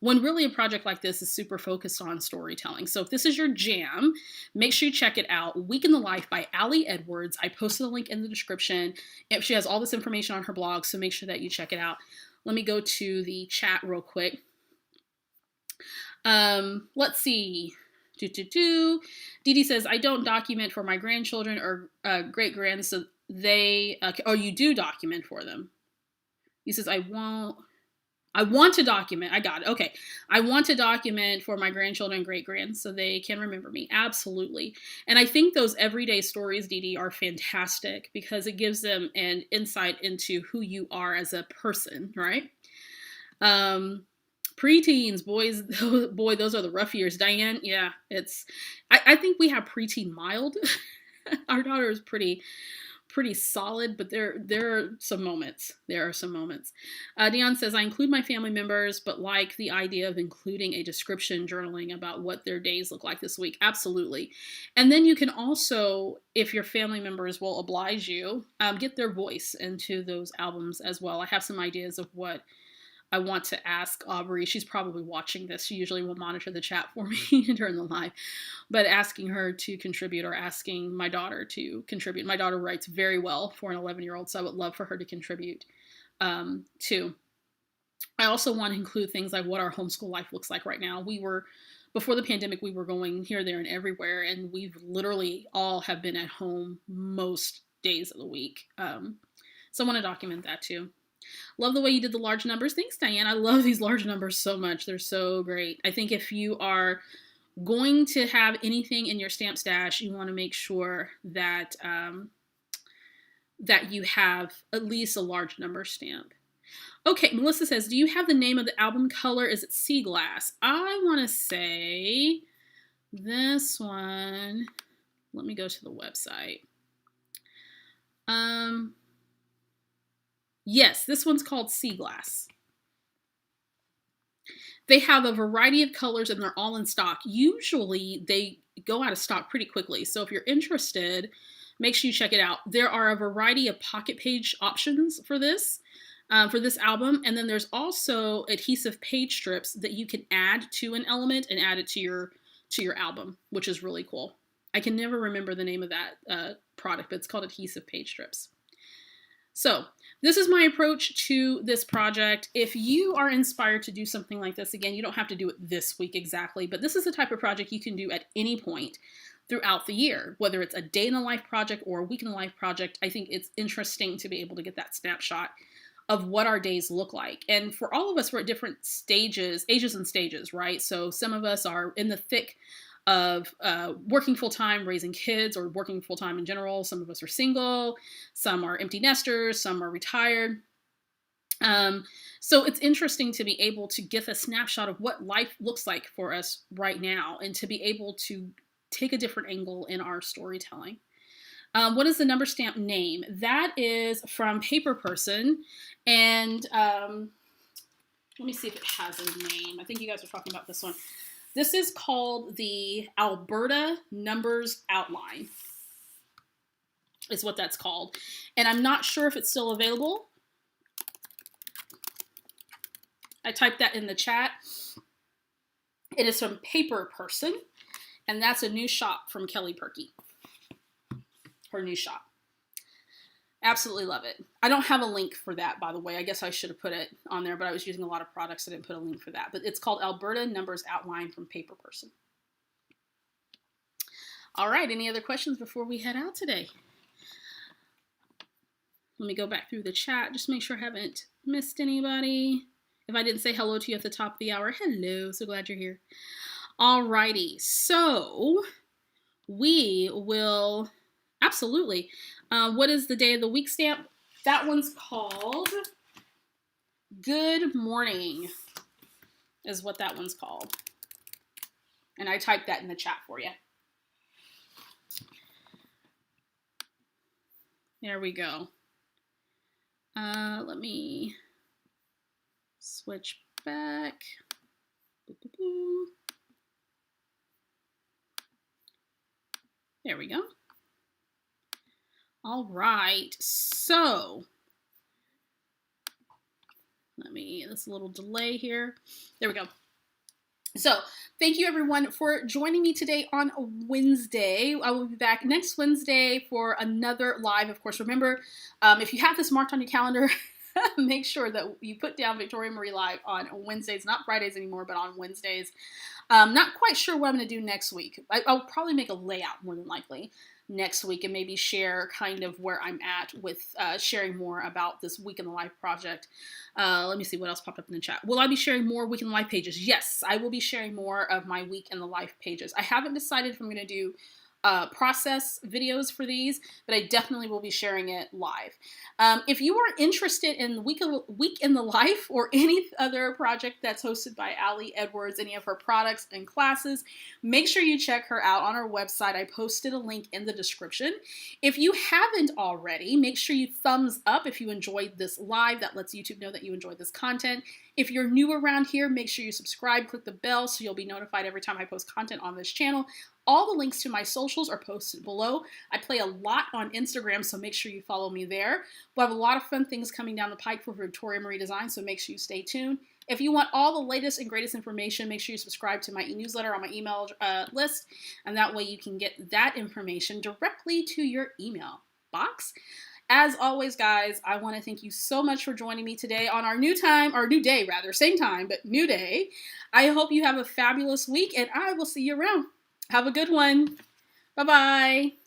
when really a project like this is super focused on storytelling. So if this is your jam, make sure you check it out. Week in the Life by Allie Edwards. I posted a link in the description. She has all this information on her blog, so make sure that you check it out. Let me go to the chat real quick. Let's see. Dee Dee says, I don't document for my grandchildren or great-grands, so they, or you do document for them. He says, I want to document. I got it. Okay. I want to document for my grandchildren and great-grands so they can remember me. Absolutely. And I think those everyday stories, Dee Dee, are fantastic because it gives them an insight into who you are as a person, right? Preteens, boys, boy, those are the rough years. Diane, yeah, I think we have preteen mild. Our daughter is pretty solid, but there are some moments. Dion says, I include my family members, but like the idea of including a description journaling about what their days look like this week. Absolutely. And then you can also, if your family members will oblige you, get their voice into those albums as well. I have some ideas of what I want to ask Aubrey. She's probably watching this. She usually will monitor the chat for me during the live, but asking her to contribute or asking my daughter to contribute. My daughter writes very well for an 11-year-old, so I would love for her to contribute too. I also want to include things like what our homeschool life looks like right now. Before the pandemic, we were going here, there, and everywhere, and we've literally all have been at home most days of the week. So I want to document that too. Love the way you did the large numbers. Thanks, Diane. I love these large numbers so much. They're so great. I think if you are going to have anything in your stamp stash, you want to make sure that that you have at least a large number stamp. Okay, Melissa says, do you have the name of the album color? Is it sea glass? I want to say this one. Let me go to the website. Yes, this one's called Sea Glass. They have a variety of colors and they're all in stock. Usually they go out of stock pretty quickly. So if you're interested, make sure you check it out. There are a variety of pocket page options for this album. And then there's also adhesive page strips that you can add to an element and add it to your album, which is really cool. I can never remember the name of that product, but it's called adhesive page strips. So this is my approach to this project. If you are inspired to do something like this, again, you don't have to do it this week exactly, but this is the type of project you can do at any point throughout the year, whether it's a day in the life project or a week in the life project. I think it's interesting to be able to get that snapshot of what our days look like. And for all of us, we're at different ages and stages, right? So some of us are in the thick of working full-time, raising kids, or working full-time in general. Some of us are single, some are empty nesters, some are retired. So it's interesting to be able to get a snapshot of what life looks like for us right now and to be able to take a different angle in our storytelling. What is the number stamp name? That is from Paper Person, and let me see if it has a name. I think you guys are talking about this one. This is called the Alberta Numbers Outline, is what that's called. And I'm not sure if it's still available. I typed that in the chat. It is from Paper Person, and that's a new shop from Kelly Perky. Her new shop. Absolutely love it. I don't have a link for that, by the way. I guess I should have put it on there, but I was using a lot of products. I didn't put a link for that. But it's called Alberta Numbers Outline from Paper Person. All right. Any other questions before we head out today? Let me go back through the chat. Just make sure I haven't missed anybody. If I didn't say hello to you at the top of the hour, hello. So glad you're here. All righty. So we will... Absolutely. What is the day of the week stamp? That one's called Good Morning, is what that one's called. And I typed that in the chat for you. There we go. Let me switch back. There we go. All right, so this little delay here. There we go. So thank you everyone for joining me today on Wednesday. I will be back next Wednesday for another live. Of course, remember, if you have this marked on your calendar, make sure that you put down Victoria Marie Live on Wednesdays, not Fridays anymore, but on Wednesdays. Not quite sure what I'm going to do next week. I'll probably make a layout more than likely. next week and maybe share kind of where I'm at with sharing more about this Week in the Life project. Let me see what else popped up in the chat. Will I be sharing more Week in the Life pages? Yes, I will be sharing more of my Week in the Life pages. I haven't decided if I'm going to do process videos for these, but I definitely will be sharing it live. If you are interested in Week in the Life or any other project that's hosted by Allie Edwards, any of her products and classes, make sure you check her out on our website. I posted a link in the description. If you haven't already, make sure you thumbs up if you enjoyed this live. That lets YouTube know that you enjoyed this content. If you're new around here, make sure you subscribe, click the bell so you'll be notified every time I post content on this channel. All the links to my socials are posted below. I play a lot on Instagram, so make sure you follow me there. We'll have a lot of fun things coming down the pike for Victoria Marie Design, so make sure you stay tuned. If you want all the latest and greatest information, make sure you subscribe to my e-newsletter on my email list, and that way you can get that information directly to your email box. As always, guys, I want to thank you so much for joining me today on our new day, same time, but new day. I hope you have a fabulous week, and I will see you around. Have a good one. Bye-bye.